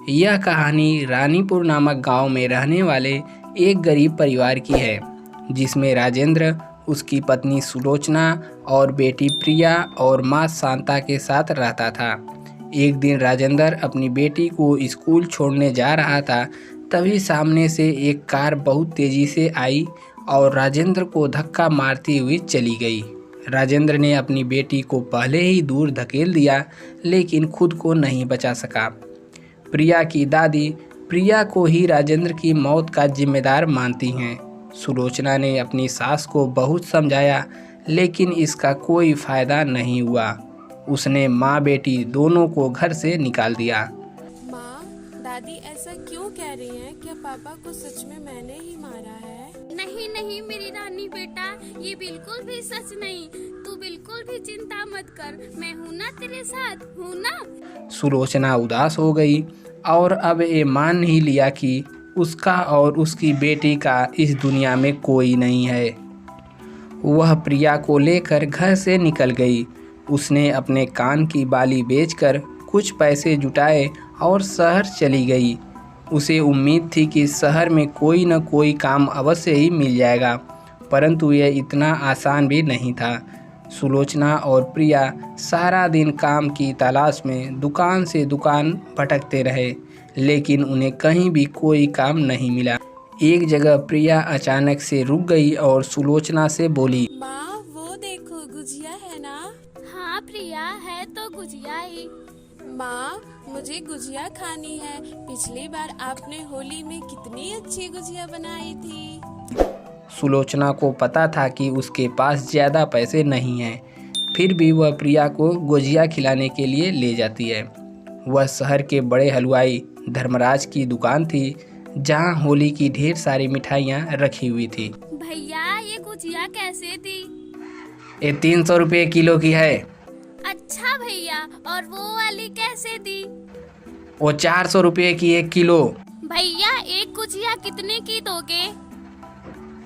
यह कहानी रानीपुर नामक गांव में रहने वाले एक गरीब परिवार की है, जिसमें राजेंद्र, उसकी पत्नी सुलोचना और बेटी प्रिया और माँ शांता के साथ रहता था। एक दिन राजेंद्र अपनी बेटी को स्कूल छोड़ने जा रहा था, तभी सामने से एक कार बहुत तेजी से आई और राजेंद्र को धक्का मारती हुई चली गई। राजेंद्र ने अपनी बेटी को पहले ही दूर धकेल दिया, लेकिन खुद को नहीं बचा सका। प्रिया की दादी प्रिया को ही राजेंद्र की मौत का जिम्मेदार मानती हैं। सुलोचना ने अपनी सास को बहुत समझाया, लेकिन इसका कोई फायदा नहीं हुआ। उसने माँ बेटी दोनों को घर से निकाल दिया। माँ, दादी ऐसा क्यों कह रही हैं? क्या पापा को सच में मैंने ही मारा है? नहीं नहीं मेरी रानी बेटा, ये बिल्कुल भी सच नहीं। तू बिल्कुल भी चिंता मत कर, मैं हूँ ना तेरे साथ, हूँ ना। सुलोचना उदास हो गई और अब ये मान ही लिया कि उसका और उसकी बेटी का इस दुनिया में कोई नहीं है। वह प्रिया को लेकर घर से निकल गई। उसने अपने कान की बाली बेचकर कुछ पैसे जुटाए और शहर चली गई। उसे उम्मीद थी कि शहर में कोई न कोई काम अवश्य ही मिल जाएगा, परंतु यह इतना आसान भी नहीं था। सुलोचना और प्रिया सारा दिन काम की तलाश में दुकान से दुकान भटकते रहे, लेकिन उन्हें कहीं भी कोई काम नहीं मिला। एक जगह प्रिया अचानक से रुक गई और सुलोचना से बोली, माँ, वो देखो गुजिया है ना? हाँ प्रिया, है तो गुजिया ही। माँ, मुझे गुजिया खानी है। पिछली बार आपने होली में कितनी अच्छी गुजिया बनाई थी। सुलोचना को पता था कि उसके पास ज़्यादा पैसे नहीं हैं, फिर भी वह प्रिया को गुजिया खिलाने के लिए ले जाती है। वह शहर के बड़े हलवाई धर्मराज की दुकान थी, जहां होली की ढेर सारी मिठाइयां रखी हुई थी। भैया, ये गुजिया कैसे दी? ये 300 रुपये किलो की है। अच्छा भैया, और वो वाली कैसे दी? वो 400 रुपये की 1 किलो। भैया, एक गुजिया कितने की दोगे?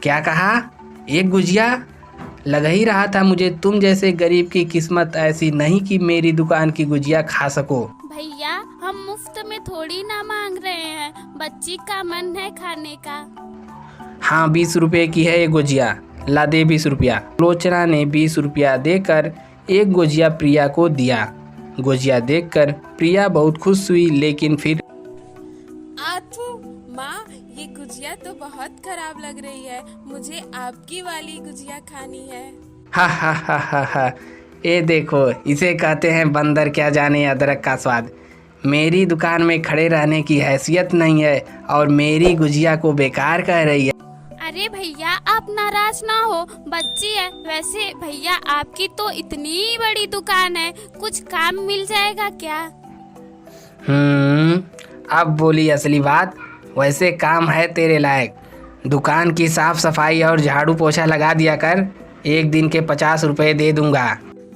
क्या कहा? एक गुजिया? लग ही रहा था मुझे तुम जैसे गरीब की किस्मत ऐसी नहीं कि मेरी दुकान की गुजिया खा सको। भैया, हम मुफ्त में थोड़ी ना मांग रहे हैं, बच्ची का मन है खाने का। हाँ, 20 रुपये की है ये गुजिया, ला दे 20 रुपया। सुलोचना ने 20 रुपया देकर एक गुजिया प्रिया को दिया। गुजिया देखकर प्रिया बहुत खुश हुई, लेकिन फिर आथू, माँ, ये गुजिया तो बहुत खराब लग रही है। मुझे आपकी वाली गुजिया खानी है। हा हा हा हा हा, ये देखो, इसे कहते हैं बंदर क्या जाने अदरक का स्वाद। मेरी दुकान में खड़े रहने की हैसियत नहीं है और मेरी गुजिया को बेकार कह रही है। अरे भैया, आप नाराज ना हो, बच्ची है। वैसे भैया, आपकी तो इतनी बड़ी दुकान है, कुछ काम मिल जाएगा क्या? अब बोली असली बात। वैसे काम है तेरे लायक। दुकान की साफ सफाई और झाड़ू पोछा लगा दिया कर, एक दिन के 50 रुपए दे दूंगा।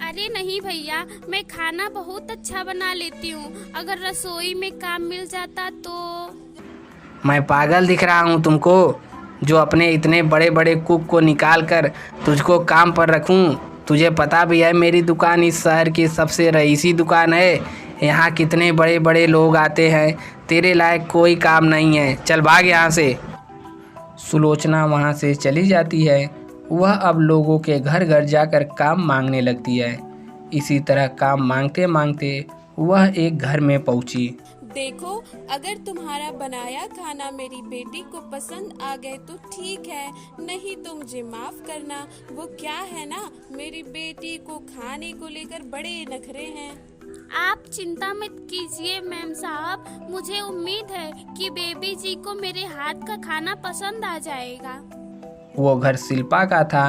अरे नहीं भैया, मैं खाना बहुत अच्छा बना लेती हूँ, अगर रसोई में काम मिल जाता तो। मैं पागल दिख रहा हूँ तुमको, जो अपने इतने बड़े बड़े कुक को निकाल कर तुझको काम पर रखूँ? तुझे पता भी है मेरी दुकान इस शहर की सबसे रईसी दुकान है। यहाँ कितने बड़े बड़े लोग आते हैं, तेरे लायक कोई काम नहीं है, चल भाग यहाँ से। सुलोचना वहाँ से चली जाती है। वह अब लोगों के घर घर जाकर काम मांगने लगती है। इसी तरह काम मांगते मांगते वह एक घर में पहुँची। देखो, अगर तुम्हारा बनाया खाना मेरी बेटी को पसंद आ गए तो ठीक है, नहीं तो मुझे माफ करना। वो क्या है ना, मेरी बेटी को खाने को लेकर बड़े नखरे हैं। आप चिंता मत कीजिए मैम साहब, मुझे उम्मीद है कि बेबी जी को मेरे हाथ का खाना पसंद आ जाएगा। वो घर शिल्पा का था।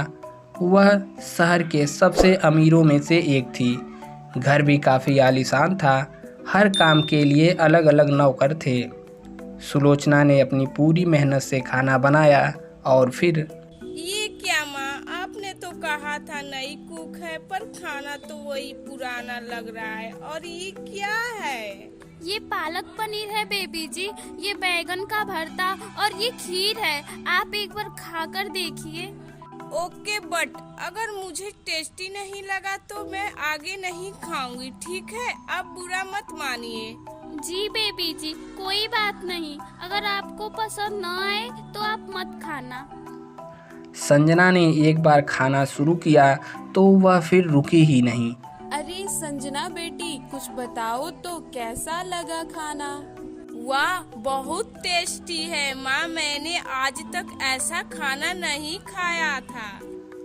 वह शहर के सबसे अमीरों में से एक थी। घर भी काफ़ी आलीशान था। हर काम के लिए अलग अलग नौकर थे। सुलोचना ने अपनी पूरी मेहनत से खाना बनाया और फिर ये क्या माँ, आपने तो कहा था नई कुक है, पर खाना तो वही पुराना लग रहा है। और ये क्या है? ये पालक पनीर है बेबी जी, ये बैगन का भरता और ये खीर है। आप एक बार खाकर देखिए। ओके, बट अगर मुझे टेस्टी नहीं लगा तो मैं आगे नहीं खाऊंगी, ठीक है? आप बुरा मत मानिए। जी बेबी जी, कोई बात नहीं। अगर आपको पसंद न आए तो आप मत खाना। संजना ने एक बार खाना शुरू किया तो वह फिर रुकी ही नहीं। अरे संजना बेटी, कुछ बताओ तो कैसा लगा खाना? वाह, बहुत टेस्टी है माँ, मैंने आज तक ऐसा खाना नहीं खाया था।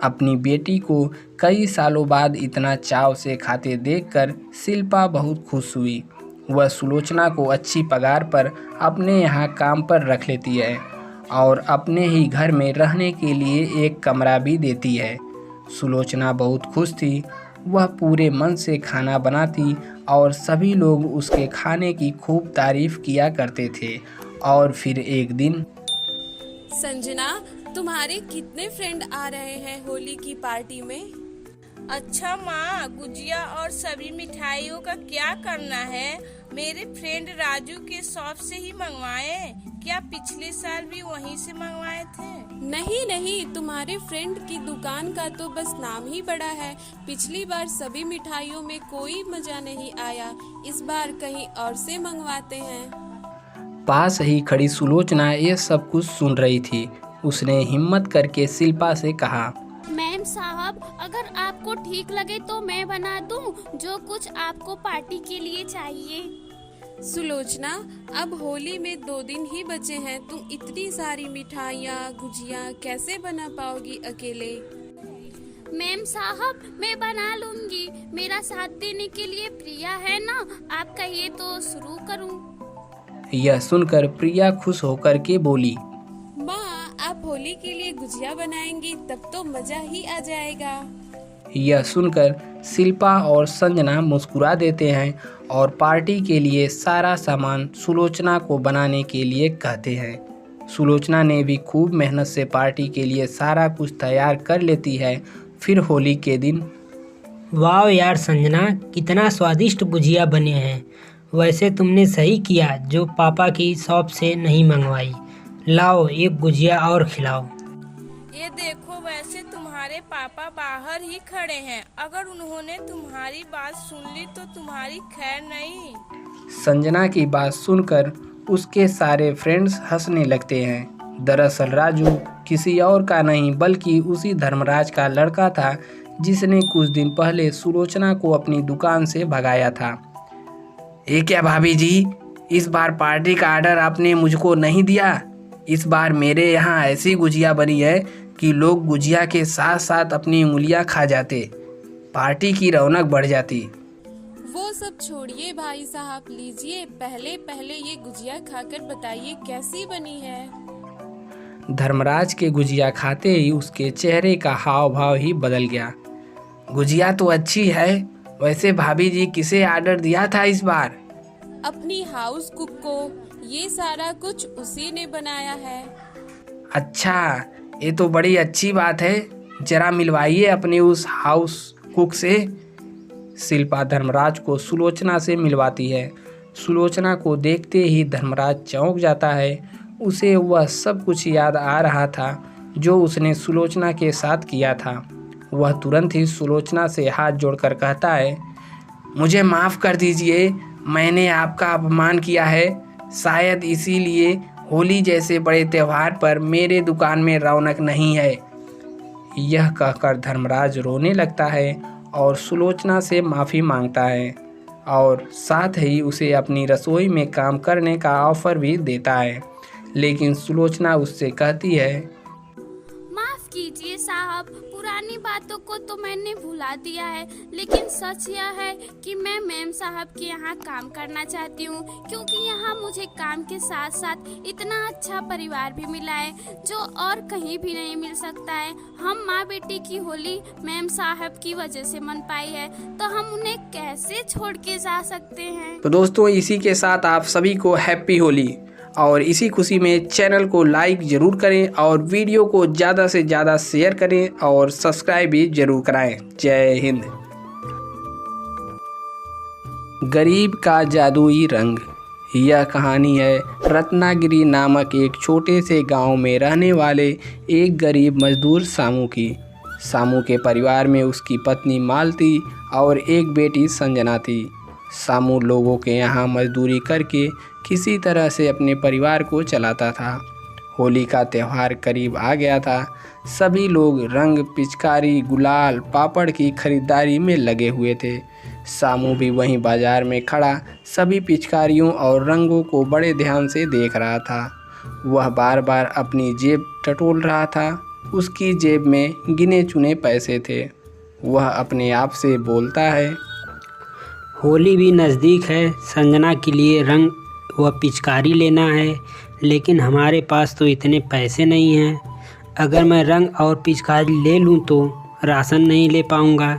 अपनी बेटी को कई सालों बाद इतना चाव से खाते देखकर शिल्पा बहुत खुश हुई। वह सुलोचना को अच्छी पगार पर अपने यहाँ काम पर रख लेती है और अपने ही घर में रहने के लिए एक कमरा भी देती है। सुलोचना बहुत खुश थी। वह पूरे मन से खाना बनाती और सभी लोग उसके खाने की खूब तारीफ किया करते थे। और फिर एक दिन, संजना, तुम्हारे कितने फ्रेंड आ रहे हैं होली की पार्टी में? अच्छा माँ, गुजिया और सभी मिठाइयों का क्या करना है? मेरे फ्रेंड राजू के शॉप से ही मंगवाए। क्या पिछले साल भी वहीं से मंगवाए थे? नहीं नहीं, तुम्हारे फ्रेंड की दुकान का तो बस नाम ही बड़ा है। पिछली बार सभी मिठाइयों में कोई मजा नहीं आया, इस बार कहीं और से मंगवाते हैं। पास ही खड़ी सुलोचना ये सब कुछ सुन रही थी। उसने हिम्मत करके शिल्पा से कहा, मैम साहब, अगर आपको ठीक लगे तो मैं बना दूं जो कुछ आपको पार्टी के लिए चाहिए। सुलोचना, अब होली में 2 दिन ही बचे हैं। तुम इतनी सारी मिठाइयाँ गुजिया कैसे बना पाओगी अकेले? मैम साहब, मैं बना लूंगी। मेरा साथ देने के लिए प्रिया है ना, आप कहिए तो शुरू करूं। यह सुनकर प्रिया खुश होकर के बोली, माँ, आप होली के लिए गुजिया बनाएंगी तब तो मजा ही आ जाएगा। यह सुनकर शिल्पा और संजना मुस्कुरा देते हैं और पार्टी के लिए सारा सामान सुलोचना को बनाने के लिए कहते हैं। सुलोचना ने भी खूब मेहनत से पार्टी के लिए सारा कुछ तैयार कर लेती है। फिर होली के दिन, वाह यार संजना, कितना स्वादिष्ट गुजिया बने हैं। वैसे तुमने सही किया जो पापा की शॉप से नहीं मंगवाई। लाओ एक गुजिया और खिलाओ। ये देखो, वैसे तुम्हारे पापा बाहर ही खड़े हैं। अगर उन्होंने तुम्हारी बात सुन ली तो तुम्हारी खैर नहीं। संजना की बात सुनकर उसके सारे फ्रेंड्स हंसने लगते हैं। दरअसल राजू किसी और का नहीं बल्कि उसी धर्मराज का लड़का था जिसने कुछ दिन पहले सुलोचना को अपनी दुकान से भगाया था। ये क्या भाभी जी, इस बार पार्टी का ऑर्डर आपने मुझको नहीं दिया? इस बार मेरे यहाँ ऐसी गुजिया बनी है कि लोग गुजिया के साथ साथ अपनी उंगलियां खा जाते, पार्टी की रौनक बढ़ जाती। वो सब छोड़िए भाई साहब, लीजिए पहले पहले ये गुजिया खाकर बताइए कैसी बनी है। धर्मराज के गुजिया खाते ही उसके चेहरे का हाव भाव ही बदल गया। गुजिया तो अच्छी है, वैसे भाभी जी किसे ऑर्डर दिया था इस बार? अपनी हाउस कुक को, ये सारा कुछ उसी ने बनाया है। अच्छा, ये तो बड़ी अच्छी बात है। जरा मिलवाइए अपने उस हाउस कुक से। शिल्पा धर्मराज को सुलोचना से मिलवाती है। सुलोचना को देखते ही धर्मराज चौंक जाता है। उसे वह सब कुछ याद आ रहा था जो उसने सुलोचना के साथ किया था। वह तुरंत ही सुलोचना से हाथ जोड़कर कहता है, मुझे माफ़ कर दीजिए, मैंने आपका अपमान किया है। शायद इसीलिए होली जैसे बड़े त्यौहार पर मेरे दुकान में रौनक नहीं है। यह कहकर धर्मराज रोने लगता है और सुलोचना से माफ़ी मांगता है और साथ ही उसे अपनी रसोई में काम करने का ऑफ़र भी देता है। लेकिन सुलोचना उससे कहती है, माफ कीजिए साहब, पुरानी बातों को तो मैंने भुला दिया है, लेकिन सच यह है कि मैं मैम साहब के यहाँ काम करना चाहती हूँ, क्योंकि यहाँ मुझे काम के साथ साथ इतना अच्छा परिवार भी मिला है जो और कहीं भी नहीं मिल सकता है। हम माँ बेटी की होली मैम साहब की वजह से मन पाई है, तो हम उन्हें कैसे छोड़ के जा सकते हैं। तो दोस्तों, इसी के साथ आप सभी को हैप्पी होली। और इसी खुशी में चैनल को लाइक ज़रूर करें और वीडियो को ज़्यादा से ज़्यादा शेयर करें और सब्सक्राइब भी ज़रूर कराएं। जय हिंद। गरीब का जादुई रंग। यह कहानी है रत्नागिरी नामक एक छोटे से गांव में रहने वाले एक गरीब मजदूर सामू की। सामू के परिवार में उसकी पत्नी मालती और एक बेटी संजना थी। सामू लोगों के यहाँ मजदूरी करके किसी तरह से अपने परिवार को चलाता था। होली का त्यौहार करीब आ गया था। सभी लोग रंग, पिचकारी, गुलाल, पापड़ की खरीदारी में लगे हुए थे। सामू भी वहीं बाजार में खड़ा सभी पिचकारियों और रंगों को बड़े ध्यान से देख रहा था। वह बार बार अपनी जेब टटोल रहा था। उसकी जेब में गिने चुने पैसे थे। वह अपने आप से बोलता है, होली भी नज़दीक है, संजना के लिए रंग व पिचकारी लेना है, लेकिन हमारे पास तो इतने पैसे नहीं हैं। अगर मैं रंग और पिचकारी ले लूँ तो राशन नहीं ले पाऊँगा।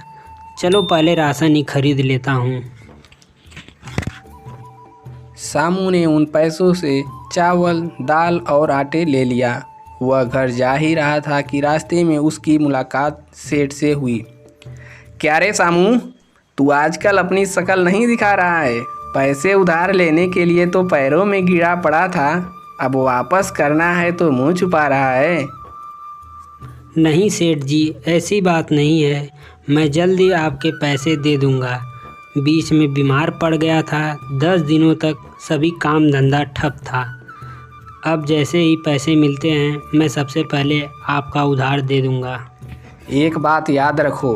चलो पहले राशन ही खरीद लेता हूँ। सामू ने उन पैसों से चावल, दाल और आटे ले लिया। वह घर जा ही रहा था कि रास्ते में उसकी मुलाकात सेठ से हुई। क्या रे सामू, तू आजकल अपनी शक्ल नहीं दिखा रहा है। पैसे उधार लेने के लिए तो पैरों में गिरा पड़ा था, अब वापस करना है तो मुंह छुपा रहा है। नहीं सेठ जी, ऐसी बात नहीं है। मैं जल्दी आपके पैसे दे दूँगा। बीच में बीमार पड़ गया था, 10 दिनों तक सभी काम धंधा ठप था। अब जैसे ही पैसे मिलते हैं मैं सबसे पहले आपका उधार दे दूँगा। एक बात याद रखो,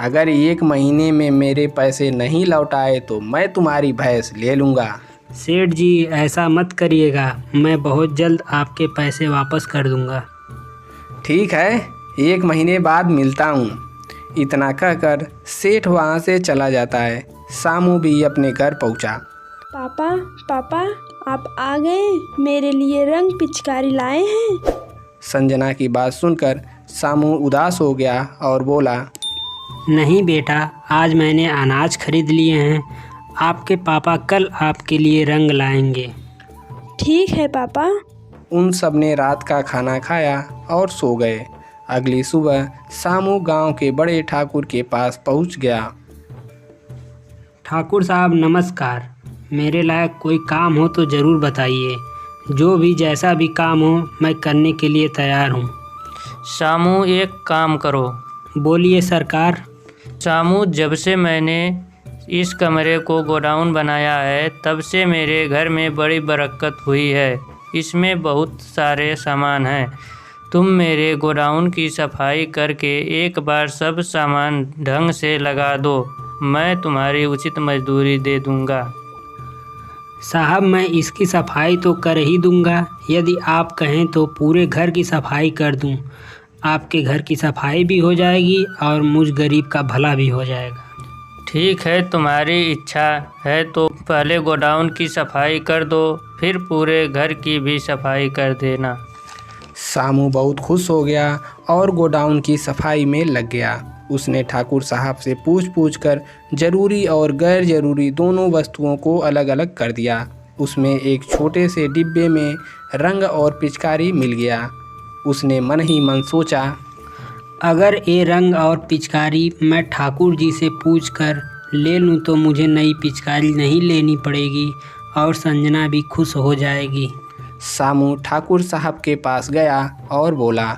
अगर 1 महीने में मेरे पैसे नहीं लौटाए तो मैं तुम्हारी भैंस ले लूँगा। सेठ जी ऐसा मत करिएगा, मैं बहुत जल्द आपके पैसे वापस कर दूँगा। ठीक है, 1 महीने बाद मिलता हूँ। इतना कहकर सेठ वहाँ से चला जाता है। सामू भी अपने घर पहुँचा। पापा, आप आ गए, मेरे लिए रंग पिचकारी लाए हैं। संजना की बात सुनकर सामू उदास हो गया और बोला, नहीं बेटा, आज मैंने अनाज खरीद लिए हैं। आपके पापा कल आपके लिए रंग लाएंगे। ठीक है पापा। उन सब ने रात का खाना खाया और सो गए। अगली सुबह सामू गांव के बड़े ठाकुर के पास पहुंच गया। ठाकुर साहब नमस्कार। मेरे लायक कोई काम हो तो ज़रूर बताइए। जो भी जैसा भी काम हो मैं करने के लिए तैयार हूँ। सामू एक काम करो। बोलिए सरकार। सामू, जब से मैंने इस कमरे को गोडाउन बनाया है तब से मेरे घर में बड़ी बरकत हुई है। इसमें बहुत सारे सामान हैं। तुम मेरे गोडाउन की सफाई करके एक बार सब सामान ढंग से लगा दो, मैं तुम्हारी उचित मजदूरी दे दूंगा। साहब मैं इसकी सफाई तो कर ही दूंगा। यदि आप कहें तो पूरे घर की सफाई कर दूं। आपके घर की सफाई भी हो जाएगी और मुझ गरीब का भला भी हो जाएगा। ठीक है, तुम्हारी इच्छा है तो पहले गोडाउन की सफाई कर दो, फिर पूरे घर की भी सफाई कर देना। सामू बहुत खुश हो गया और गोडाउन की सफाई में लग गया। उसने ठाकुर साहब से पूछ कर ज़रूरी और गैर ज़रूरी दोनों वस्तुओं को अलग अलग कर दिया। उसमें एक छोटे से डिब्बे में रंग और पिचकारी मिल गया। उसने मन ही मन सोचा, अगर ये रंग और पिचकारी मैं ठाकुर जी से पूछकर ले लूँ तो मुझे नई पिचकारी नहीं लेनी पड़ेगी और संजना भी खुश हो जाएगी। सामू ठाकुर साहब के पास गया और बोला,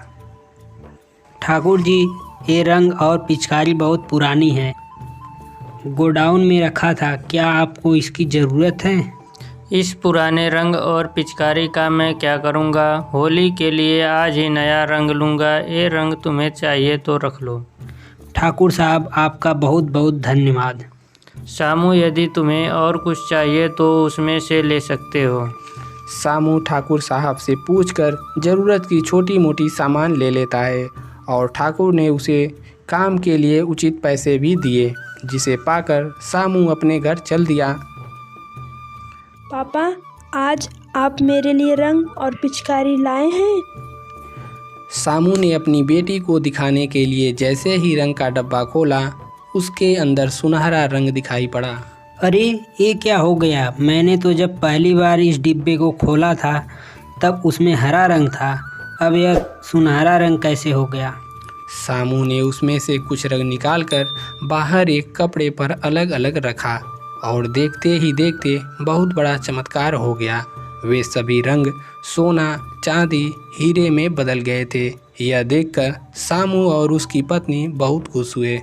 ठाकुर जी, ये रंग और पिचकारी बहुत पुरानी है, गोडाउन में रखा था, क्या आपको इसकी ज़रूरत है? इस पुराने रंग और पिचकारी का मैं क्या करूँगा? होली के लिए आज ही नया रंग लूँगा। ये रंग तुम्हें चाहिए तो रख लो। ठाकुर साहब आपका बहुत बहुत धन्यवाद। सामू, यदि तुम्हें और कुछ चाहिए तो उसमें से ले सकते हो। सामू ठाकुर साहब से पूछकर ज़रूरत की छोटी मोटी सामान ले लेता है और ठाकुर ने उसे काम के लिए उचित पैसे भी दिए, जिसे पाकर सामू अपने घर चल दिया। पापा, आज आप मेरे लिए रंग और पिचकारी लाए हैं। सामू ने अपनी बेटी को दिखाने के लिए जैसे ही रंग का डब्बा खोला, उसके अंदर सुनहरा रंग दिखाई पड़ा। अरे ये क्या हो गया? मैंने तो जब पहली बार इस डिब्बे को खोला था तब उसमें हरा रंग था, अब यह सुनहरा रंग कैसे हो गया? सामू ने उसमें से कुछ रंग निकालकर बाहर एक कपड़े पर अलग अलग रखा और देखते ही देखते बहुत बड़ा चमत्कार हो गया। वे सभी रंग सोना, चांदी, हीरे में बदल गए थे। यह देखकर सामू और उसकी पत्नी बहुत खुश हुए।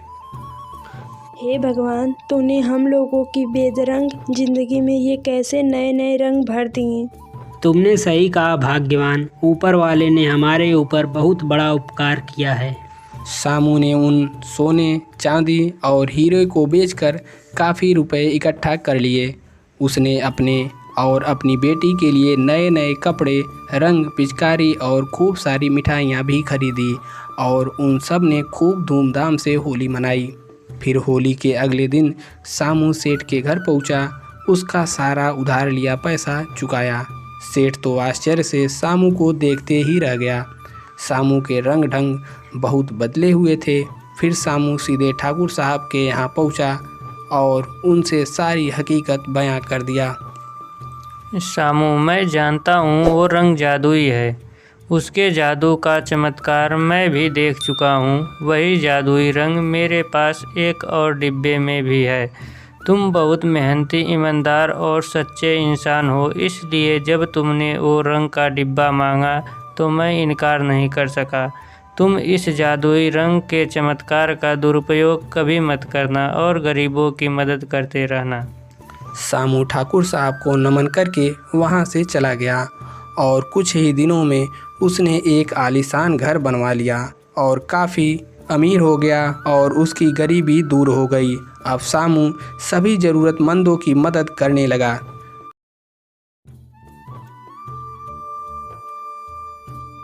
हे भगवान, तूने हम लोगों की बेदरंग जिंदगी में ये कैसे नए नए रंग भर दिए। तुमने सही कहा भाग्यवान, ऊपर वाले ने हमारे ऊपर बहुत बड़ा उपकार किया है। सामू ने उन सोने, चांदी और हीरे को बेचकर काफ़ी रुपए इकट्ठा कर लिए। उसने अपने और अपनी बेटी के लिए नए नए कपड़े, रंग, पिचकारी और खूब सारी मिठाइयाँ भी खरीदी और उन सब ने खूब धूमधाम से होली मनाई। फिर होली के अगले दिन सामू सेठ के घर पहुँचा, उसका सारा उधार लिया पैसा चुकाया। सेठ तो आश्चर्य से सामू को देखते ही रह गया। सामू के रंग ढंग बहुत बदले हुए थे। फिर सामू सीधे ठाकुर साहब के यहाँ पहुँचा और उनसे सारी हकीकत बयां कर दिया। सामू, मैं जानता हूँ वो रंग जादुई है। उसके जादू का चमत्कार मैं भी देख चुका हूँ। वही जादुई रंग मेरे पास एक और डिब्बे में भी है। तुम बहुत मेहनती, ईमानदार और सच्चे इंसान हो, इसलिए जब तुमने वो रंग का डिब्बा मांगा तो मैं इनकार नहीं कर सका। तुम इस जादुई रंग के चमत्कार का दुरुपयोग कभी मत करना और गरीबों की मदद करते रहना। सामू ठाकुर साहब को नमन करके वहाँ से चला गया और कुछ ही दिनों में उसने एक आलीशान घर बनवा लिया और काफ़ी अमीर हो गया और उसकी गरीबी दूर हो गई। अब सामू सभी ज़रूरतमंदों की मदद करने लगा।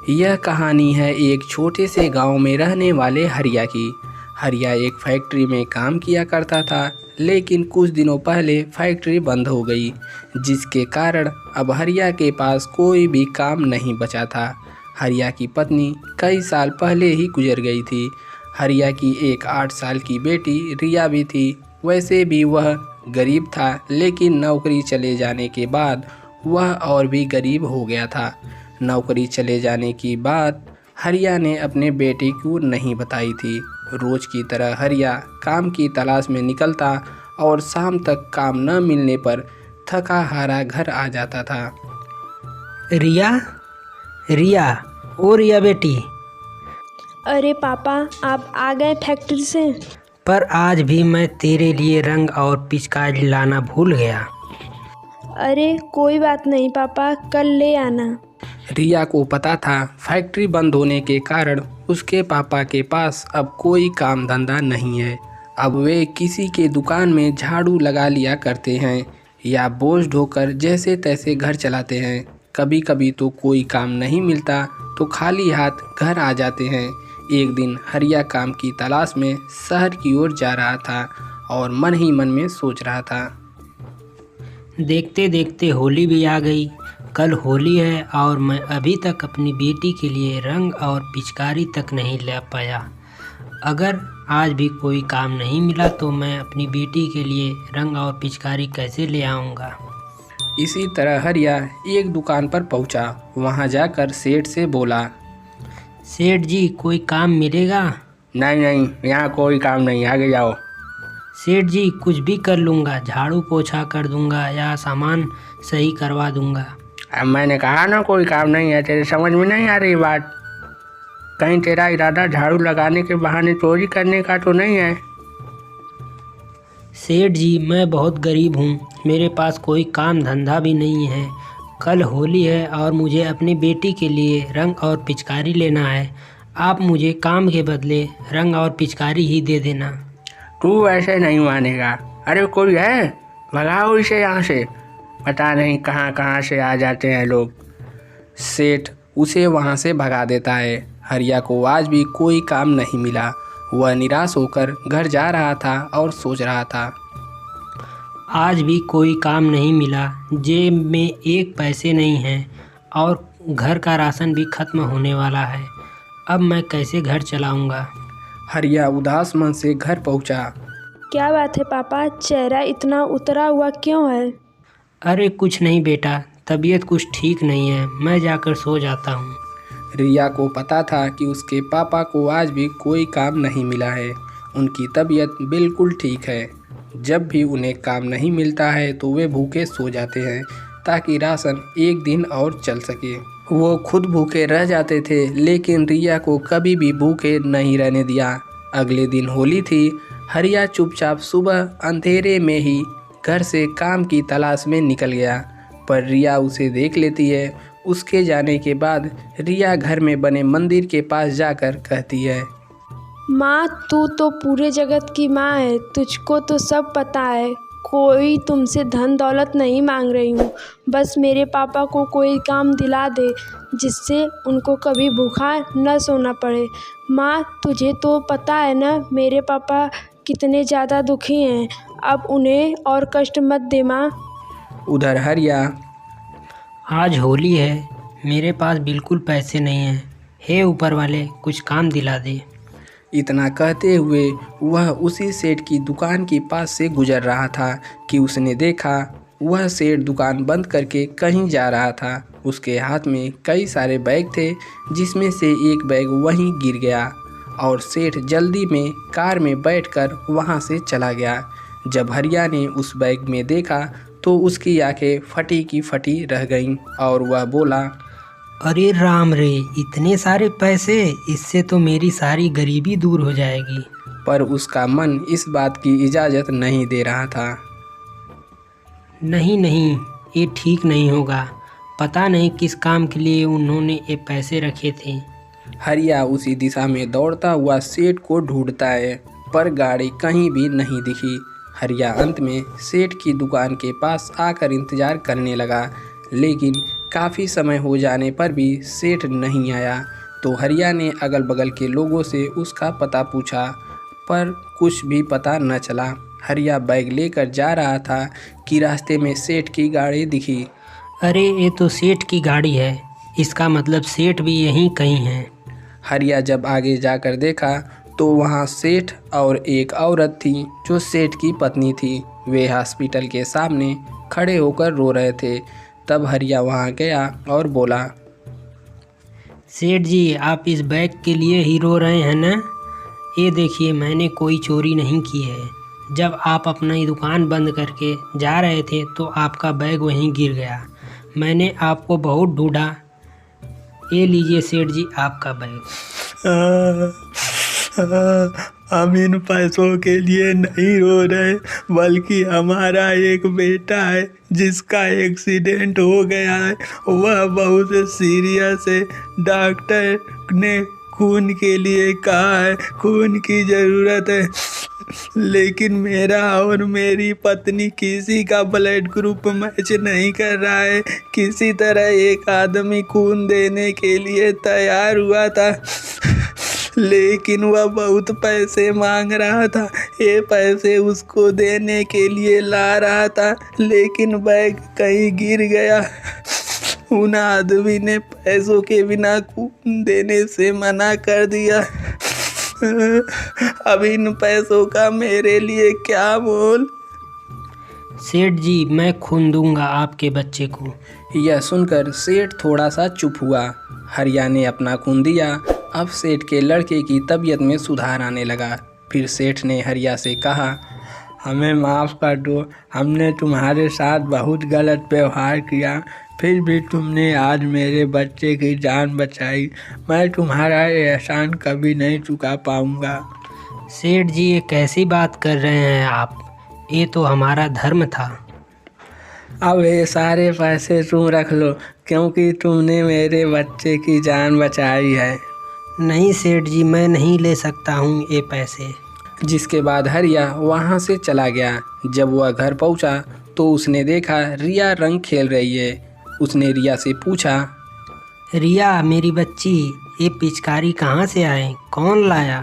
यह कहानी है एक छोटे से गांव में रहने वाले हरिया की। हरिया एक फैक्ट्री में काम किया करता था, लेकिन कुछ दिनों पहले फैक्ट्री बंद हो गई, जिसके कारण अब हरिया के पास कोई भी काम नहीं बचा था। हरिया की पत्नी कई साल पहले ही गुजर गई थी। हरिया की एक 8 साल की बेटी रिया भी थी। वैसे भी वह गरीब था, लेकिन नौकरी चले जाने के बाद वह और भी गरीब हो गया था। नौकरी चले जाने की बात हरिया ने अपने बेटे को नहीं बताई थी। रोज़ की तरह हरिया काम की तलाश में निकलता और शाम तक काम न मिलने पर थका हारा घर आ जाता था। रिया, रिया, ओ रिया बेटी। अरे पापा, आप आ गए फैक्ट्री से? पर आज भी मैं तेरे लिए रंग और पिचकारी लाना भूल गया। अरे कोई बात नहीं पापा, कल ले आना। रिया को पता था फैक्ट्री बंद होने के कारण उसके पापा के पास अब कोई काम धंधा नहीं है। अब वे किसी के दुकान में झाड़ू लगा लिया करते हैं या बोझ ढोकर जैसे तैसे घर चलाते हैं। कभी कभी तो कोई काम नहीं मिलता तो खाली हाथ घर आ जाते हैं। एक दिन हरिया काम की तलाश में शहर की ओर जा रहा था और मन ही मन में सोच रहा था। देखते देखते होली भी आ गई। कल होली है और मैं अभी तक अपनी बेटी के लिए रंग और पिचकारी तक नहीं ला पाया। अगर आज भी कोई काम नहीं मिला तो मैं अपनी बेटी के लिए रंग और पिचकारी कैसे ले आऊँगा। इसी तरह हरिया एक दुकान पर पहुंचा। वहां जाकर सेठ से बोला, सेठ जी, कोई काम मिलेगा? नहीं नहीं, यहाँ कोई काम नहीं, आगे जाओ। सेठ जी, कुछ भी कर लूँगा, झाड़ू पोछा कर दूँगा या सामान सही करवा दूँगा। अब मैंने कहा ना कोई काम नहीं है, तेरे समझ में नहीं आ रही बात? कहीं तेरा इरादा झाड़ू लगाने के बहाने चोरी करने का तो नहीं है? सेठ जी, मैं बहुत गरीब हूँ, मेरे पास कोई काम धंधा भी नहीं है। कल होली है और मुझे अपनी बेटी के लिए रंग और पिचकारी लेना है। आप मुझे काम के बदले रंग और पिचकारी ही दे देना। तू ऐसे नहीं मानेगा। अरे कोई है, भगाओ इसे यहाँ से। पता नहीं कहाँ कहाँ से आ जाते हैं लोग। सेठ उसे वहाँ से भगा देता है। हरिया को आज भी कोई काम नहीं मिला। वह निराश होकर घर जा रहा था और सोच रहा था, आज भी कोई काम नहीं मिला, जेब में एक पैसे नहीं हैं और घर का राशन भी खत्म होने वाला है। अब मैं कैसे घर चलाऊंगा। हरिया उदास मन से घर पहुंचा। क्या बात है पापा, चेहरा इतना उतरा हुआ क्यों है? अरे कुछ नहीं बेटा, तबीयत कुछ ठीक नहीं है, मैं जाकर सो जाता हूँ। रिया को पता था कि उसके पापा को आज भी कोई काम नहीं मिला है। उनकी तबीयत बिल्कुल ठीक है। जब भी उन्हें काम नहीं मिलता है तो वे भूखे सो जाते हैं ताकि राशन एक दिन और चल सके। वो खुद भूखे रह जाते थे, लेकिन रिया को कभी भी भूखे नहीं रहने दिया। अगले दिन होली थी। हरिया चुपचाप सुबह अंधेरे में ही घर से काम की तलाश में निकल गया, पर रिया उसे देख लेती है। उसके जाने के बाद रिया घर में बने मंदिर के पास जाकर कहती है, माँ तू तो पूरे जगत की माँ है, तुझको तो सब पता है। कोई तुमसे धन दौलत नहीं मांग रही हूँ, बस मेरे पापा को कोई काम दिला दे जिससे उनको कभी भूखा न सोना पड़े। माँ तुझे तो पता है ना मेरे पापा कितने ज़्यादा दुखी हैं, अब उन्हें और कष्ट मत दे माँ। उधर हरिया, आज होली है, मेरे पास बिल्कुल पैसे नहीं हैं। हे ऊपर वाले कुछ काम दिला दे। इतना कहते हुए वह उसी सेठ की दुकान के पास से गुजर रहा था कि उसने देखा वह सेठ दुकान बंद करके कहीं जा रहा था। उसके हाथ में कई सारे बैग थे, जिसमें से एक बैग वहीं गिर गया और सेठ जल्दी में कार में बैठकर वहां से चला गया। जब हरिया ने उस बैग में देखा तो उसकी आंखें फटी की फटी रह गईं और वह बोला, अरे राम रे, इतने सारे पैसे, इससे तो मेरी सारी गरीबी दूर हो जाएगी। पर उसका मन इस बात की इजाज़त नहीं दे रहा था। नहीं नहीं, ये ठीक नहीं होगा। पता नहीं किस काम के लिए उन्होंने ये पैसे रखे थे। हरिया उसी दिशा में दौड़ता हुआ सेठ को ढूंढता है, पर गाड़ी कहीं भी नहीं दिखी। हरिया अंत में सेठ की दुकान के पास आकर इंतज़ार करने लगा, लेकिन काफ़ी समय हो जाने पर भी सेठ नहीं आया। तो हरिया ने अगल बगल के लोगों से उसका पता पूछा, पर कुछ भी पता न चला। हरिया बैग लेकर जा रहा था कि रास्ते में सेठ की गाड़ी दिखी। अरे ये तो सेठ की गाड़ी है, इसका मतलब सेठ भी यहीं कहीं है। हरिया जब आगे जाकर देखा तो वहाँ सेठ और एक औरत थी जो सेठ की पत्नी थी। वे हॉस्पिटल के सामने खड़े होकर रो रहे थे। तब हरिया वहाँ गया और बोला, सेठ जी आप इस बैग के लिए ही रो रहे हैं ना? ये देखिए मैंने कोई चोरी नहीं की है। जब आप अपनी दुकान बंद करके जा रहे थे तो आपका बैग वहीं गिर गया। मैंने आपको बहुत ढूंढा। ये लीजिए सेठ जी आपका बैग। हम इन पैसों के लिए नहीं रो रहे, बल्कि हमारा एक बेटा है जिसका एक्सीडेंट हो गया है। वह बहुत सीरियस है। डॉक्टर ने खून के लिए कहा है, खून की ज़रूरत है, लेकिन मेरा और मेरी पत्नी किसी का ब्लड ग्रुप मैच नहीं कर रहा है। किसी तरह एक आदमी खून देने के लिए तैयार हुआ था, लेकिन वह बहुत पैसे मांग रहा था। ये पैसे उसको देने के लिए ला रहा था, लेकिन बैग कहीं गिर गया। उन आदमी ने पैसों के बिना खून देने से मना कर दिया। अब इन पैसों का मेरे लिए क्या मोल? सेठ जी मैं खून दूंगा आपके बच्चे को। यह सुनकर सेठ थोड़ा सा चुप हुआ। हरिया ने अपना खून दिया। अब सेठ के लड़के की तबीयत में सुधार आने लगा। फिर सेठ ने हरिया से कहा, हमें माफ़ कर दो, हमने तुम्हारे साथ बहुत गलत व्यवहार किया, फिर भी तुमने आज मेरे बच्चे की जान बचाई। मैं तुम्हारा ये एहसान कभी नहीं चुका पाऊंगा। सेठ जी ये कैसी बात कर रहे हैं आप? ये तो हमारा धर्म था। अब ये सारे पैसे तुम रख लो, क्योंकि तुमने मेरे बच्चे की जान बचाई है। नहीं सेठ जी मैं नहीं ले सकता हूँ ये पैसे। जिसके बाद हरिया वहाँ से चला गया। जब वह घर पहुँचा तो उसने देखा रिया रंग खेल रही है। उसने रिया से पूछा, रिया मेरी बच्ची, ये पिचकारी कहाँ से आए, कौन लाया?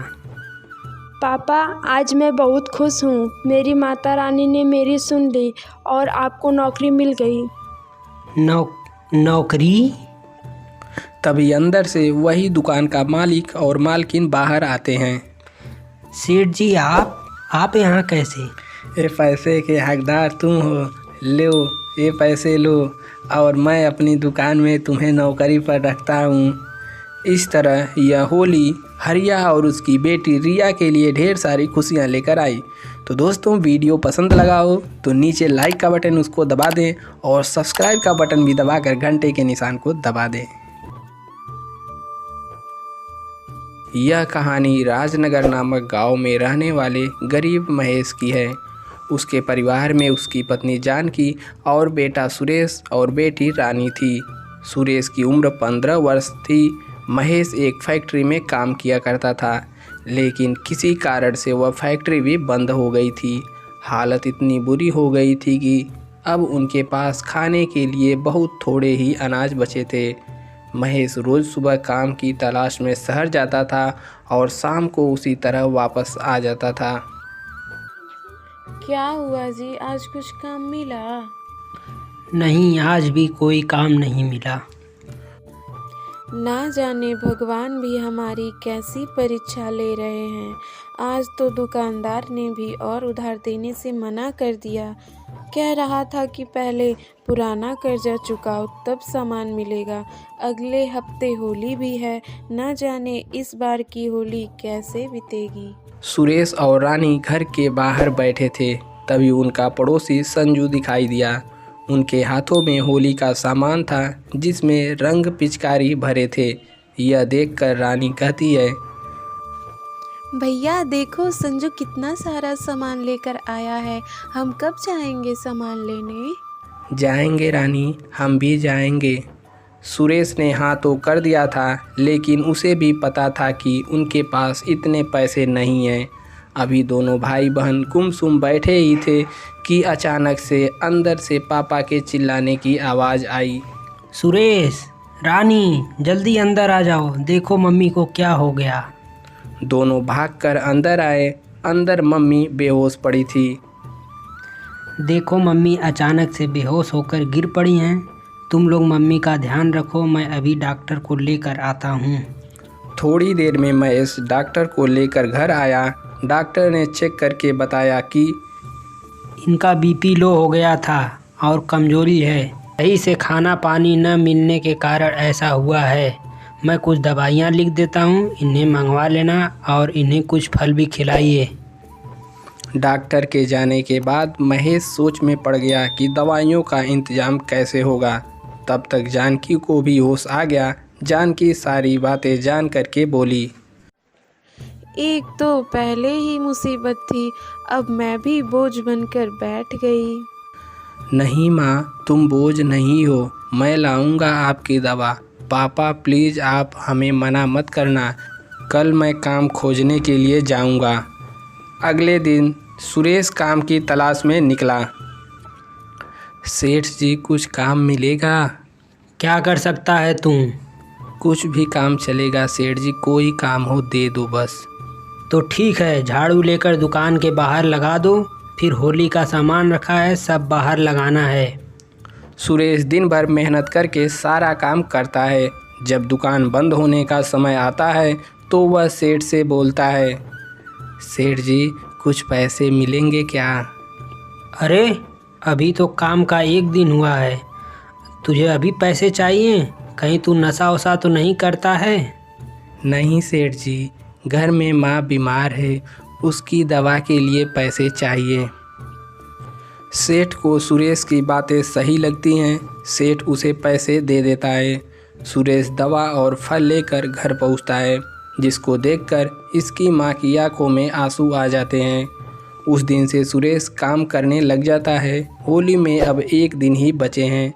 पापा आज मैं बहुत खुश हूँ। मेरी माता रानी ने मेरी सुन ली और आपको नौकरी मिल गई। नौकरी? तभी अंदर से वही दुकान का मालिक और मालकिन बाहर आते हैं। सेठ जी आप यहाँ कैसे? ये पैसे के हकदार तुम हो, लो ये पैसे लो और मैं अपनी दुकान में तुम्हें नौकरी पर रखता हूँ। इस तरह यह होली हरिया और उसकी बेटी रिया के लिए ढेर सारी खुशियाँ लेकर आई। तो दोस्तों वीडियो पसंद लगा हो तो नीचे लाइक का बटन उसको दबा दें और सब्सक्राइब का बटन भी दबाकर घंटे के निशान को दबा दें। यह कहानी राजनगर नामक गांव में रहने वाले गरीब महेश की है। उसके परिवार में उसकी पत्नी जानकी और बेटा सुरेश और बेटी रानी थी। सुरेश की उम्र 15 वर्ष थी। महेश एक फैक्ट्री में काम किया करता था, लेकिन किसी कारण से वह फैक्ट्री भी बंद हो गई थी। हालत इतनी बुरी हो गई थी कि अब उनके पास खाने के लिए बहुत थोड़े ही अनाज बचे थे। महेश रोज़ सुबह काम की तलाश में शहर जाता था और शाम को उसी तरह वापस आ जाता था। क्या हुआ जी, आज कुछ काम मिला? नहीं, आज भी कोई काम नहीं मिला। ना जाने भगवान भी हमारी कैसी परीक्षा ले रहे हैं। आज तो दुकानदार ने भी और उधार देने से मना कर दिया। कह रहा था कि पहले पुराना कर्जा चुकाओ तब सामान मिलेगा। अगले हफ्ते होली भी है, ना जाने इस बार की होली कैसे बीतेगी। सुरेश और रानी घर के बाहर बैठे थे, तभी उनका पड़ोसी संजू दिखाई दिया। उनके हाथों में होली का सामान था, जिसमें रंग पिचकारी भरे थे। यह देखकर रानी कहती है, भैया देखो संजू कितना सारा सामान लेकर आया है। हम कब जाएंगे सामान लेने? जाएंगे रानी, हम भी जाएंगे। सुरेश ने हाँ तो कर दिया था, लेकिन उसे भी पता था कि उनके पास इतने पैसे नहीं हैं। अभी दोनों भाई बहन गुमसुम बैठे ही थे कि अचानक से अंदर से पापा के चिल्लाने की आवाज़ आई। सुरेश, रानी, जल्दी अंदर आ जाओ, देखो मम्मी को क्या हो गया। दोनों भागकर अंदर आए। अंदर मम्मी बेहोश पड़ी थी। देखो मम्मी अचानक से बेहोश होकर गिर पड़ी हैं। तुम लोग मम्मी का ध्यान रखो, मैं अभी डॉक्टर को लेकर आता हूँ। थोड़ी देर में महेश डॉक्टर को लेकर घर आया। डॉक्टर ने चेक करके बताया कि इनका बीपी लो हो गया था और कमजोरी है। सही से खाना पानी न मिलने के कारण ऐसा हुआ है। मैं कुछ दवाइयाँ लिख देता हूँ, इन्हें मंगवा लेना और इन्हें कुछ फल भी खिलाइए। डॉक्टर के जाने के बाद महेश सोच में पड़ गया कि दवाइयों का इंतजाम कैसे होगा। तब तक जानकी को भी होश आ गया। जानकी सारी बातें जान करके बोली, एक तो पहले ही मुसीबत थी, अब मैं भी बोझ बनकर बैठ गई। नहीं माँ, तुम बोझ नहीं हो, मैं लाऊंगा आपकी दवा। पापा प्लीज़ आप हमें मना मत करना, कल मैं काम खोजने के लिए जाऊंगा। अगले दिन सुरेश काम की तलाश में निकला। सेठ जी, कुछ काम मिलेगा? क्या कर सकता है तू? कुछ भी काम चलेगा सेठ जी, कोई काम हो दे दो बस। तो ठीक है, झाड़ू लेकर दुकान के बाहर लगा दो। फिर होली का सामान रखा है, सब बाहर लगाना है। सुरेश दिन भर मेहनत करके सारा काम करता है। जब दुकान बंद होने का समय आता है तो वह सेठ से बोलता है, सेठ जी कुछ पैसे मिलेंगे क्या? अरे अभी तो काम का एक दिन हुआ है, तुझे अभी पैसे चाहिए? कहीं तू नशा वशा तो नहीं करता है? नहीं सेठ जी, घर में माँ बीमार है, उसकी दवा के लिए पैसे चाहिए। सेठ को सुरेश की बातें सही लगती हैं। सेठ उसे पैसे दे देता है। सुरेश दवा और फल लेकर घर पहुंचता है, जिसको देखकर इसकी माँ की आंखों में आंसू आ जाते हैं। उस दिन से सुरेश काम करने लग जाता है। होली में अब एक दिन ही बचे हैं।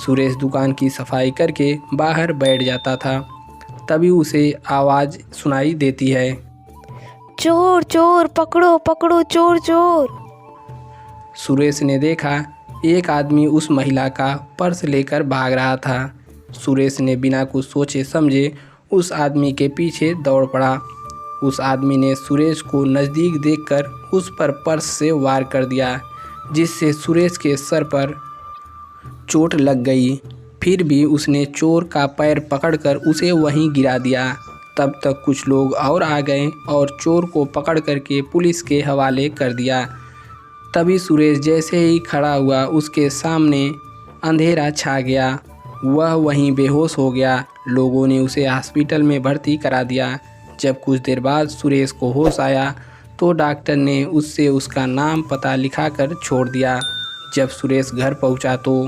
सुरेश दुकान की सफाई करके बाहर बैठ जाता था। तभी उसे आवाज़ सुनाई देती है, चोर चोर, पकड़ो पकड़ो, चोर चोर। सुरेश ने देखा एक आदमी उस महिला का पर्स लेकर भाग रहा था। सुरेश ने बिना कुछ सोचे समझे उस आदमी के पीछे दौड़ पड़ा। उस आदमी ने सुरेश को नज़दीक देखकर उस पर पर्स से वार कर दिया, जिससे सुरेश के सर पर चोट लग गई। फिर भी उसने चोर का पैर पकड़कर उसे वहीं गिरा दिया। तब तक कुछ लोग और आ गए और चोर को पकड़ करके पुलिस के हवाले कर दिया। तभी सुरेश जैसे ही खड़ा हुआ, उसके सामने अंधेरा छा गया। वह वहीं बेहोश हो गया। लोगों ने उसे हॉस्पिटल में भर्ती करा दिया। जब कुछ देर बाद सुरेश को होश आया तो डॉक्टर ने उससे उसका नाम पता लिखा कर छोड़ दिया। जब सुरेश घर पहुंचा तो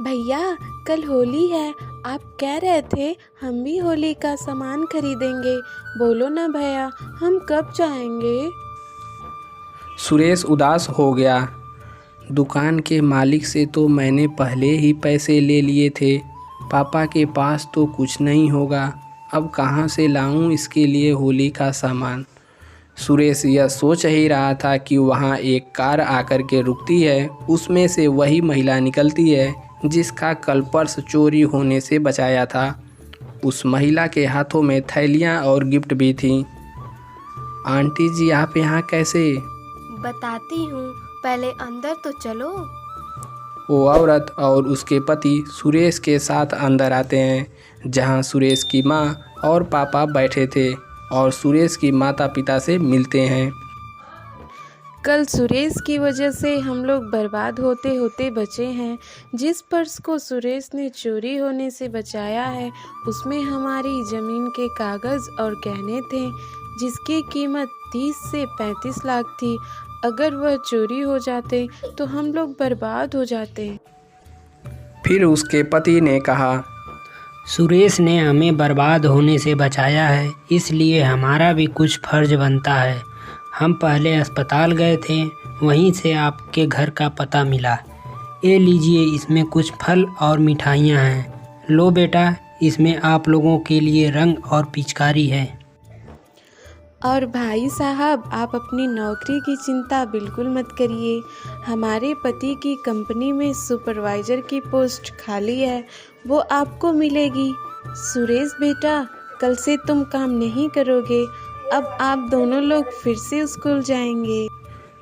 भैया कल होली है आप कह रहे थे हम भी होली का सामान खरीदेंगे। बोलो ना भैया, हम कब जाएंगे? सुरेश उदास हो गया। दुकान के मालिक से तो मैंने पहले ही पैसे ले लिए थे। पापा के पास तो कुछ नहीं होगा। अब कहाँ से लाऊं इसके लिए होली का सामान। सुरेश यह सोच ही रहा था कि वहाँ एक कार आकर के रुकती है। उसमें से वही महिला निकलती है जिसका कल पर्स चोरी होने से बचाया था। उस महिला के हाथों में थैलियाँ और गिफ्ट भी थीं। आंटी जी, आप यहाँ कैसे? बताती हूँ, पहले अंदर तो चलो। वो औरत और उसके पति सुरेश के साथ अंदर आते हैं, जहाँ सुरेश की माँ और पापा बैठे थे और सुरेश की माता पिता से मिलते हैं। कल सुरेश की वजह से हम लोग बर्बाद होते होते बचे हैं। जिस पर्स को सुरेश ने चोरी होने से बचाया है, उसमें हमारी ज़मीन के कागज़ और गहने थे, जिसकी कीमत 30 से 35 लाख थी। अगर वह चोरी हो जाते तो हम लोग बर्बाद हो जाते। फिर उसके पति ने कहा, सुरेश ने हमें बर्बाद होने से बचाया है, इसलिए हमारा भी कुछ फर्ज बनता है। हम पहले अस्पताल गए थे, वहीं से आपके घर का पता मिला। ये लीजिए, इसमें कुछ फल और मिठाइयाँ हैं। लो बेटा, इसमें आप लोगों के लिए रंग और पिचकारी है। और भाई साहब, आप अपनी नौकरी की चिंता बिल्कुल मत करिए। हमारे पति की कंपनी में सुपरवाइज़र की पोस्ट खाली है, वो आपको मिलेगी। सुरेश बेटा, कल से तुम काम नहीं करोगे। अब आप दोनों लोग फिर से स्कूल जाएंगे।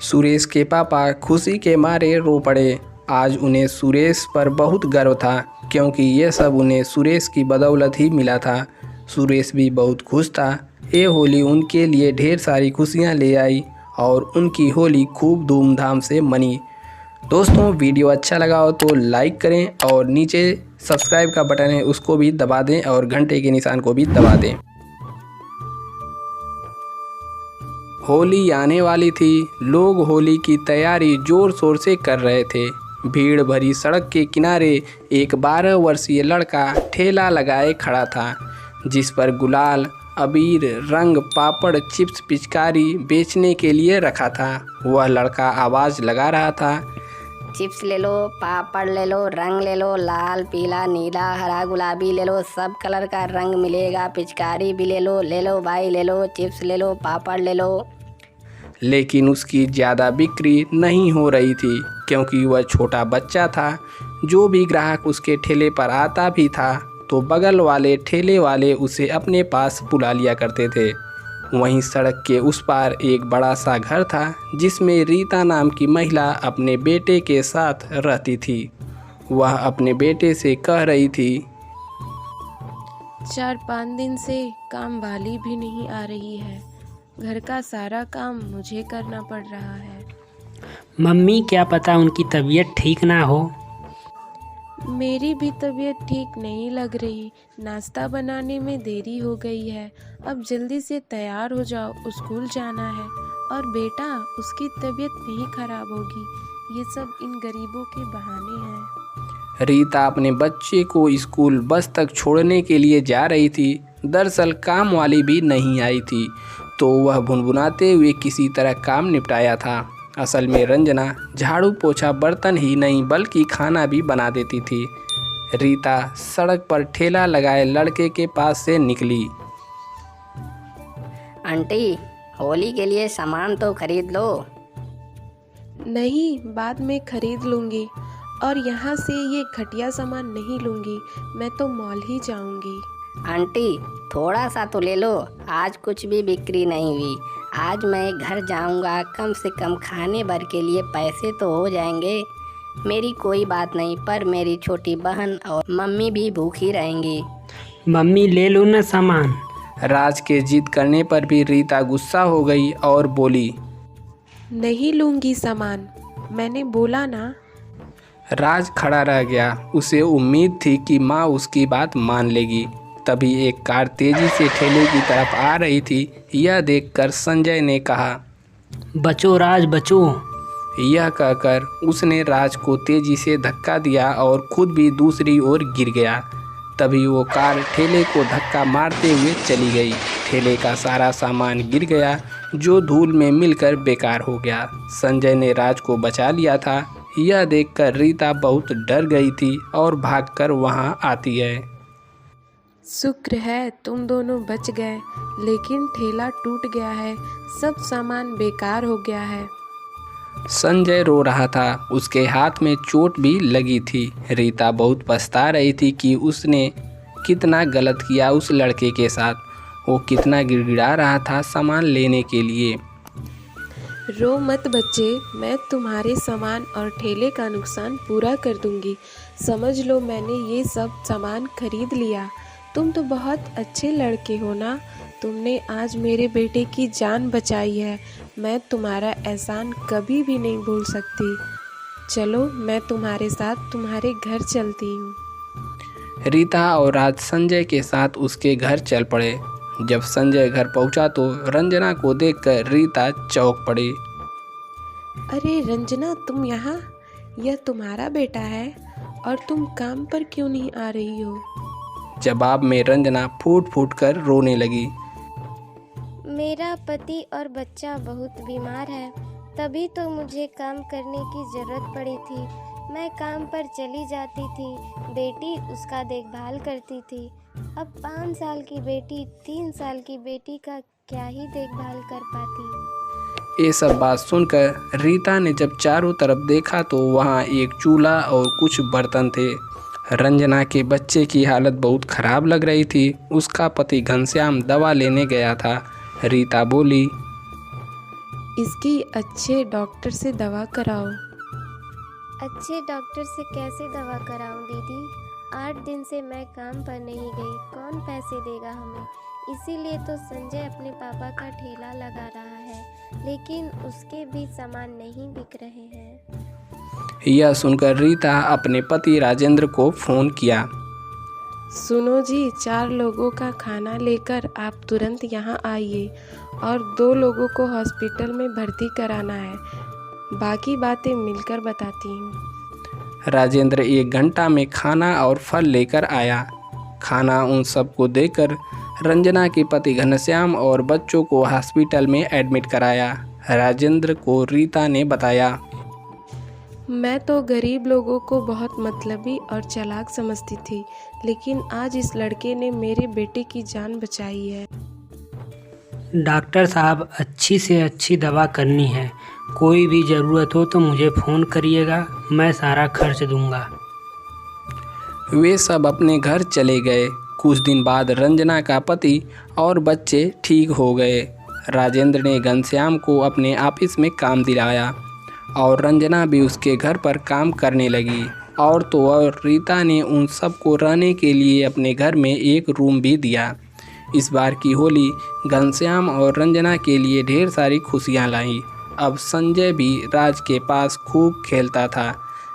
सुरेश के पापा खुशी के मारे रो पड़े। आज उन्हें सुरेश पर बहुत गर्व था, क्योंकि ये सब उन्हें सुरेश की बदौलत ही मिला था। सुरेश भी बहुत खुश था। ये होली उनके लिए ढेर सारी खुशियाँ ले आई और उनकी होली खूब धूमधाम से मनी। दोस्तों, वीडियो अच्छा लगा हो तो लाइक करें और नीचे सब्सक्राइब का बटन है उसको भी दबा दें और घंटे के निशान को भी दबा दें। होली आने वाली थी। लोग होली की तैयारी जोर शोर से कर रहे थे। भीड़ भरी सड़क के किनारे एक 12 वर्षीय लड़का ठेला लगाए खड़ा था, जिस पर गुलाल, अबीर, रंग, पापड़, चिप्स, पिचकारी बेचने के लिए रखा था। वह लड़का आवाज़ लगा रहा था, चिप्स ले लो, पापड़ ले लो, रंग ले लो, लाल, पीला, नीला, हरा, गुलाबी ले लो, सब कलर का रंग मिलेगा। पिचकारी भी ले लो भाई, ले लो, चिप्स ले लो, पापड़ ले लो। लेकिन उसकी ज़्यादा बिक्री नहीं हो रही थी, क्योंकि वह छोटा बच्चा था। जो भी ग्राहक उसके ठेले पर आता भी था तो बगल वाले ठेले वाले उसे अपने पास बुला लिया करते थे। वहीं सड़क के उस पार एक बड़ा सा घर था, जिसमें रीता नाम की महिला अपने बेटे के साथ रहती थी। वह अपने बेटे से कह रही थी, 4-5 दिन से काम वाली भी नहीं आ रही है। घर का सारा काम मुझे करना पड़ रहा है। मम्मी, क्या पता उनकी तबीयत ठीक ना हो। मेरी भी तबीयत ठीक नहीं लग रही। नाश्ता बनाने में देरी हो गई है। अब जल्दी से तैयार हो जाओ, स्कूल जाना है। और बेटा, उसकी तबीयत नहीं खराब होगी। ये सब इन गरीबों के बहाने हैं। रीता अपने बच्चे को स्कूल बस तक छोड़ने के लिए जा रही थी। दरअसल काम वाली भी नहीं आई थी, तो वह भुनभुनाते हुए किसी तरह काम निपटाया था। असल में रंजना झाड़ू पोछा बर्तन ही नहीं बल्कि खाना भी बना देती थी। रीता सड़क पर ठेला लगाए लड़के के पास से निकली। आंटी, होली के लिए सामान तो खरीद लो। नहीं, बाद में खरीद लूँगी। और यहाँ से ये घटिया सामान नहीं लूँगी। मैं तो मॉल ही जाऊँगी। आंटी, थोड़ा सा तो ले लो। आज कुछ भी बिक्री नहीं हुई। आज मैं घर जाऊंगा, कम से कम खाने भर के लिए पैसे तो हो जाएंगे। मेरी कोई बात नहीं, पर मेरी छोटी बहन और मम्मी भी भूखी रहेंगी। मम्मी, ले लो ना सामान। राज के जिद करने पर भी रीता गुस्सा हो गई और बोली, नहीं लूँगी सामान, मैंने बोला ना। राज खड़ा रह गया। उसे उम्मीद थी कि माँ उसकी बात मान लेगी। तभी एक कार तेजी से ठेले की तरफ आ रही थी। यह देखकर संजय ने कहा, बचो राज, बचो। यह कहकर उसने राज को तेजी से धक्का दिया और खुद भी दूसरी ओर गिर गया। तभी वो कार ठेले को धक्का मारते हुए चली गई। ठेले का सारा सामान गिर गया जो धूल में मिलकर बेकार हो गया। संजय ने राज को बचा लिया था। यह देखकर रीता बहुत डर गई थी और भागकर वहां आती है। शुक्र है तुम दोनों बच गए, लेकिन ठेला टूट गया है, सब सामान बेकार हो गया है। संजय रो रहा था, उसके हाथ में चोट भी लगी थी। रीता बहुत पछता रही थी कि उसने कितना गलत किया उस लड़के के साथ। वो कितना गिड़गिड़ा रहा था सामान लेने के लिए। रो मत बच्चे, मैं तुम्हारे सामान और ठेले का नुकसान पूरा कर दूंगी। समझ लो मैंने ये सब सामान खरीद लिया। तुम तो बहुत अच्छे लड़के हो ना, तुमने आज मेरे बेटे की जान बचाई है। मैं तुम्हारा एहसान कभी भी नहीं भूल सकती। चलो मैं तुम्हारे साथ तुम्हारे घर चलती हूँ। रीता और राज संजय के साथ उसके घर चल पड़े। जब संजय घर पहुंचा तो रंजना को देखकर रीता चौंक पड़ी। अरे रंजना, तुम यहाँ? यह तुम्हारा बेटा है और तुम काम पर क्यों नहीं आ रही हो? जवाब में रंजना फूट फूट कर रोने लगी। मेरा पति और बच्चा बहुत बीमार है, तभी तो मुझे काम करने की ज़रूरत पड़ी थी। मैं काम पर चली जाती थी, बेटी उसका देखभाल करती थी। अब 5 साल की बेटी 3 साल की बेटी का क्या ही देखभाल कर पाती। ये सब बात सुनकर रीता ने जब चारों तरफ देखा तो वहाँ एक चूल्हा और कुछ बर्तन थे। रंजना के बच्चे की हालत बहुत ख़राब लग रही थी। उसका पति घनश्याम दवा लेने गया था। रीता बोली, इसकी अच्छे डॉक्टर से दवा कराओ। अच्छे डॉक्टर से कैसे दवा कराऊं दीदी? 8 दिन से मैं काम पर नहीं गई, कौन पैसे देगा हमें? इसीलिए तो संजय अपने पापा का ठेला लगा रहा है, लेकिन उसके भी सामान नहीं बिक रहे हैं। यह सुनकर रीता अपने पति राजेंद्र को फ़ोन किया। सुनो जी, 4 लोगों का खाना लेकर आप तुरंत यहाँ आइए और 2 लोगों को हॉस्पिटल में भर्ती कराना है। बाकी बातें मिलकर बताती हूँ। राजेंद्र 1 घंटा में खाना और फल लेकर आया। खाना उन सबको देकर रंजना के पति घनश्याम और बच्चों को हॉस्पिटल में एडमिट कराया। राजेंद्र को रीता ने बताया, मैं तो गरीब लोगों को बहुत मतलबी और चालाक समझती थी, लेकिन आज इस लड़के ने मेरे बेटे की जान बचाई है। डॉक्टर साहब, अच्छी से अच्छी दवा करनी है। कोई भी ज़रूरत हो तो मुझे फ़ोन करिएगा, मैं सारा खर्च दूंगा। वे सब अपने घर चले गए। कुछ दिन बाद रंजना का पति और बच्चे ठीक हो गए। राजेंद्र ने घनश्याम को अपने ऑफिस में काम दिलाया और रंजना भी उसके घर पर काम करने लगी। और तो और रीता ने उन सबको रहने के लिए अपने घर में एक रूम भी दिया। इस बार की होली घनश्याम और रंजना के लिए ढेर सारी खुशियाँ लाई। अब संजय भी राज के पास खूब खेलता था।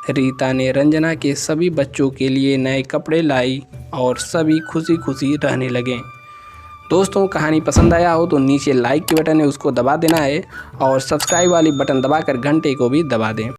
रीता ने रंजना के सभी बच्चों के लिए नए कपड़े लाई और सभी खुशी खुशी रहने लगे। दोस्तों, कहानी पसंद आया हो तो नीचे लाइक की बटन है उसको दबा देना है और सब्सक्राइब वाली बटन दबाकर घंटे को भी दबा दें।